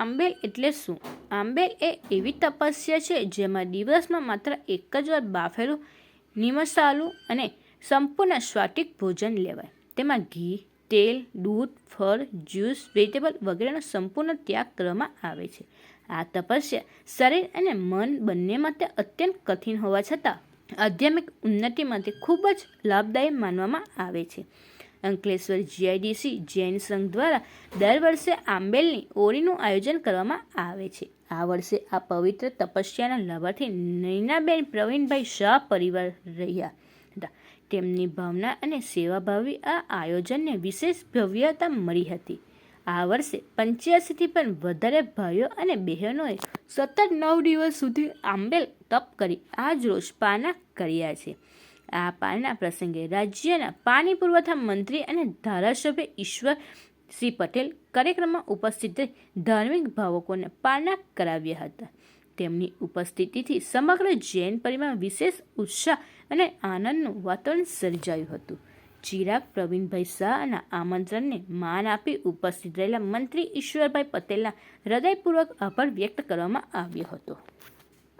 આંબેલ એટલે શું? આંબેલ એ એવી તપસ્યા છે જેમાં દિવસમાં માત્ર એક જ વાર બાફેલું નિમસાલું અને સંપૂર્ણ સ્વાતિક ભોજન લેવાય. તેમાં ઘી, તેલ, દૂધ, ફળ, જ્યુસ, વેજીટેબલ વગેરેનો સંપૂર્ણ ત્યાગ કરવામાં આવે છે. આ તપસ્યા શરીર અને મન બંને માટે અત્યંત કઠિન હોવા છતાં આધ્યાત્મિક ઉન્નતિ માટે ખૂબ જ લાભદાયી માનવામાં આવે છે. અંકલેશ્વર જીઆઈડીસી જૈન સંઘ દ્વારા દર વર્ષે આંબેલની ઓળીનું આયોજન કરવામાં આવે છે. આ વર્ષે આ પવિત્ર તપસ્યાના લાભાર્થી નૈનાબેન પ્રવીણભાઈ શાહ પરિવાર રહ્યા હતા. તેમની ભાવના અને સેવાભાવી આ આયોજનને વિશેષ ભવ્યતા મળી હતી. આ વર્ષે 85થી પણ વધારે ભાઈઓ અને બહેનોએ સતત 9 દિવસ સુધી આંબેલ તપ કરી આજ રોજ પારણા કર્યા છે. આ પારણા પ્રસંગે રાજ્યના પાણી પુરવઠા મંત્રી અને ધારાસભ્ય ઈશ્વરસિંહ પટેલ કાર્યક્રમમાં ઉપસ્થિત રહી ધાર્મિક ભાવકોને પારણા કરાવ્યા હતા. તેમની ઉપસ્થિતિથી સમગ્ર જૈન પરિવાર વિશેષ ઉત્સાહ અને આનંદનું વાતાવરણ સર્જાયું હતું. ચિરાગ પ્રવીણભાઈ શાહના આમંત્રણને માન આપી ઉપસ્થિત રહેલા મંત્રી ઈશ્વરભાઈ પટેલના હૃદયપૂર્વક આભાર વ્યક્ત કરવામાં આવ્યો હતો.